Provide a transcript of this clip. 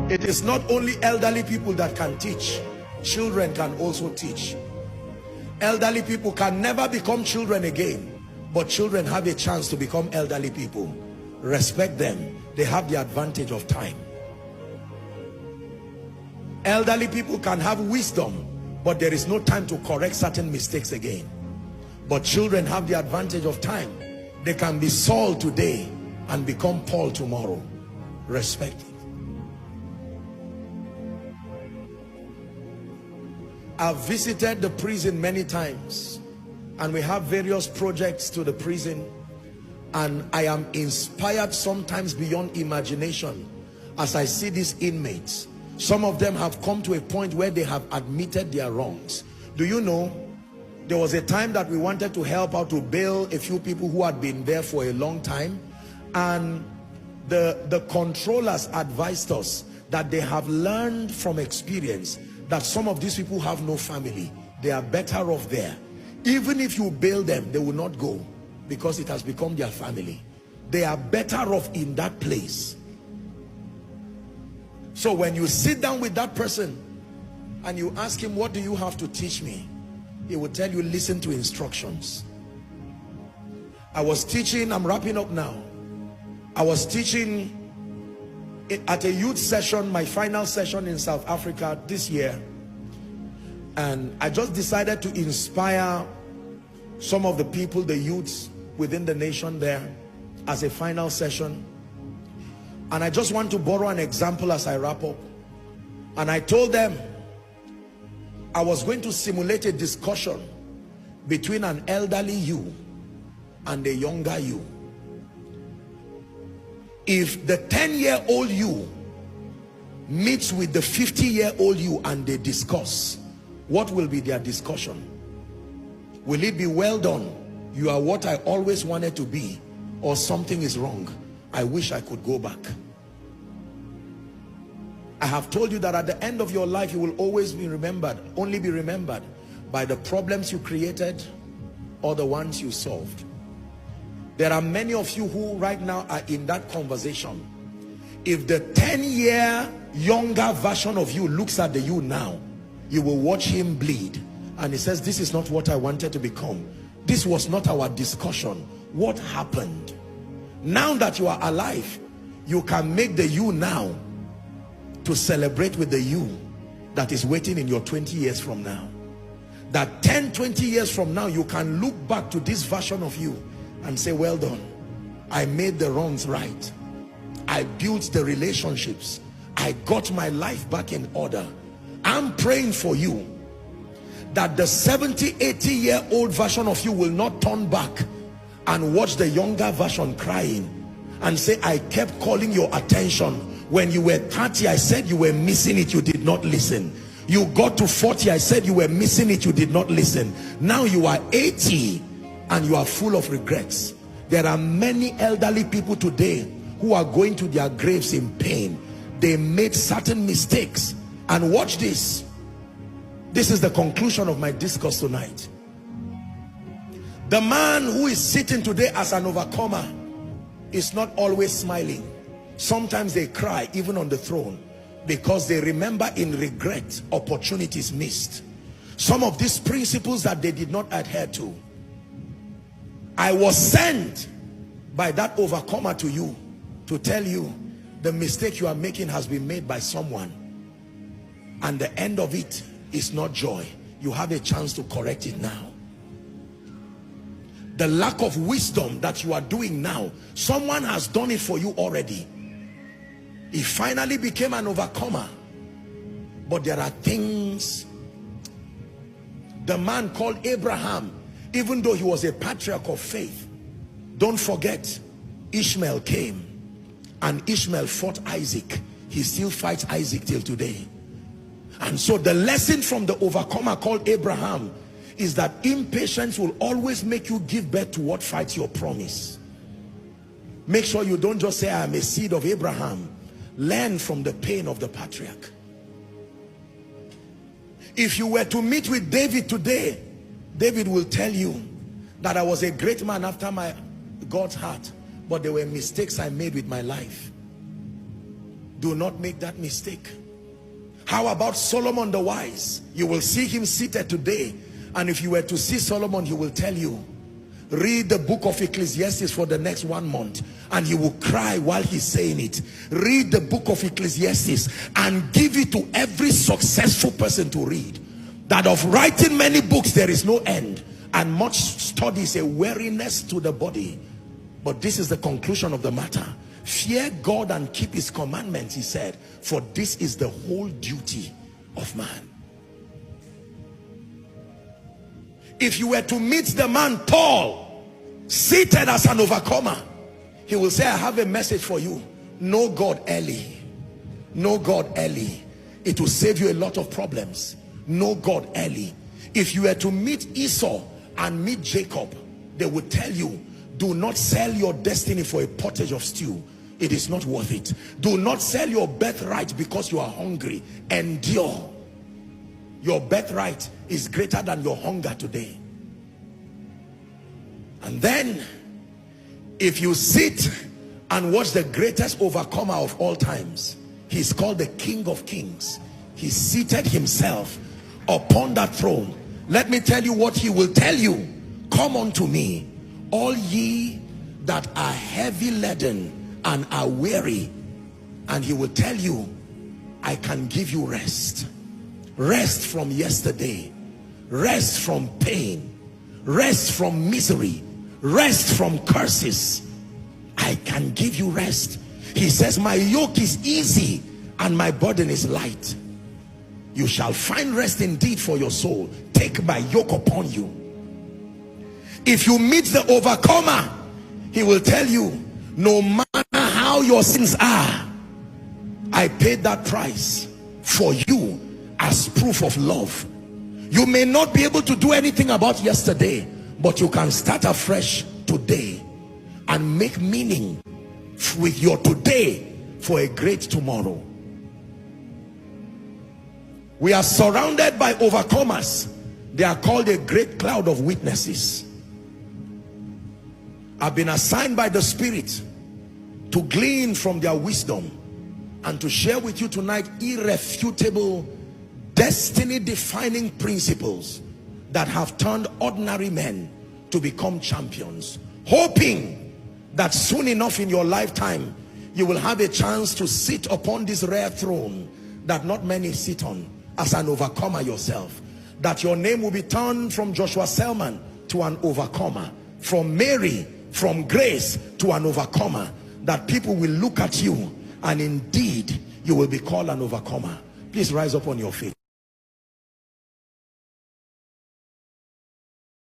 It is not only elderly people that can teach, children can also teach. Elderly people can never become children again, but children have a chance to become elderly people. Respect them. They have the advantage of time. Elderly people can have wisdom, but there is no time to correct certain mistakes again. But children have the advantage of time. They can be Saul today and become Paul tomorrow. Respect it. I've visited the prison many times, and we have various projects to the prison, and I am inspired sometimes beyond imagination as I see these inmates. Some of them have come to a point where they have admitted their wrongs. Do you know, there was a time that we wanted to help out to bail a few people who had been there for a long time, and the controllers advised us that they have learned from experience that some of these people have no family. They are better off there. Even if you bail them, they will not go because it has become their family. They are better off in that place. So when you sit down with that person and you ask him, what do you have to teach me? He will tell you, listen to instructions. I was teaching, I'm wrapping up now. I was teaching at a youth session, my final session in South Africa this year, and I just decided to inspire some of the people, the youths within the nation there, as a final session. And I just want to borrow an example as I wrap up. And I told them I was going to simulate a discussion between an elderly you and a younger you. If the 10-year-old you meets with the 50-year-old you and they discuss, what will be their discussion? Will it be, well done, you are what I always wanted to be, or something is wrong, I wish I could go back? I have told you that at the end of your life you will always be remembered, only be remembered by the problems you created or the ones you solved. There are many of you who right now are in that conversation. If the 10-year younger version of you looks at the you now, you will watch him bleed, and he says, this is not what I wanted to become. This was not our discussion. What happened? Now that you are alive, you can make the you now to celebrate with the you that is waiting in your 20 years from now. That 10, 20 years from now, you can look back to this version of you and say, well done, I made the wrongs right. I built the relationships. I got my life back in order. I'm praying for you that the 70, 80-year-old version of you will not turn back and watch the younger version crying and say, I kept calling your attention. When you were 30, I said you were missing it, you did not listen. You got to 40, I said you were missing it, you did not listen. Now you are 80 and you are full of regrets. There are many elderly people today who are going to their graves in pain. They made certain mistakes. And watch this. This is the conclusion of my discourse tonight. The man who is sitting today as an overcomer is not always smiling. Sometimes they cry even on the throne because they remember in regret opportunities missed. Some of these principles that they did not adhere to. I was sent by that overcomer to you to tell you the mistake you are making has been made by someone, and the end of it is not joy. You have a chance to correct it now. The lack of wisdom that you are doing now, someone has done it for you already. He finally became an overcomer, but there are things. The man called Abraham, even though he was a patriarch of faith, don't forget, Ishmael came and Ishmael fought Isaac. He still fights Isaac till today. And so the lesson from the overcomer called Abraham is that impatience will always make you give birth to what fights your promise. Make sure you don't just say, I am a seed of Abraham. Learn from the pain of the patriarch. If you were to meet with David today, David will tell you that I was a great man after God's heart, but there were mistakes I made with my life. Do not make that mistake. How about Solomon the wise? You will see him seated today, and if you were to see Solomon, he will tell you, read the book of Ecclesiastes for the next 1 month, and you will cry while he's saying it. Read the book of Ecclesiastes and give it to every successful person to read. That of writing many books there is no end, and much study is a weariness to the body. But this is the conclusion of the matter. Fear God and keep his commandments, he said, for this is the whole duty of man. If you were to meet the man tall, seated as an overcomer, he will say, I have a message for you. Know God early. Know God early. It will save you a lot of problems. Know God early. If you were to meet Esau and meet Jacob, they would tell you, do not sell your destiny for a pottage of stew. It is not worth it. Do not sell your birthright because you are hungry. Endure. Your birthright is greater than your hunger today. And then, if you sit and watch the greatest overcomer of all times, he's called the King of Kings. He seated himself upon that throne. Let me tell you what he will tell you. Come unto me, all ye that are heavy laden and are weary, and he will tell you, I can give you rest. Rest from yesterday, rest from pain, rest from misery, rest from curses. I can give you rest. He says, my yoke is easy and my burden is light. You shall find rest indeed for your soul. Take my yoke upon you. If you meet the overcomer, he will tell you, no matter how your sins are, I paid that price for you as proof of love. You may not be able to do anything about yesterday, but you can start afresh today and make meaning with your today for a great tomorrow. We are surrounded by overcomers. They are called a great cloud of witnesses. I've been assigned by the Spirit to glean from their wisdom and to share with you tonight irrefutable, destiny-defining principles that have turned ordinary men to become champions, hoping that soon enough in your lifetime you will have a chance to sit upon this rare throne that not many sit on as an overcomer yourself. That your name will be turned from Joshua Selman to an overcomer, from Mary, from Grace to an overcomer. That people will look at you and indeed you will be called an overcomer. Please rise up on your feet.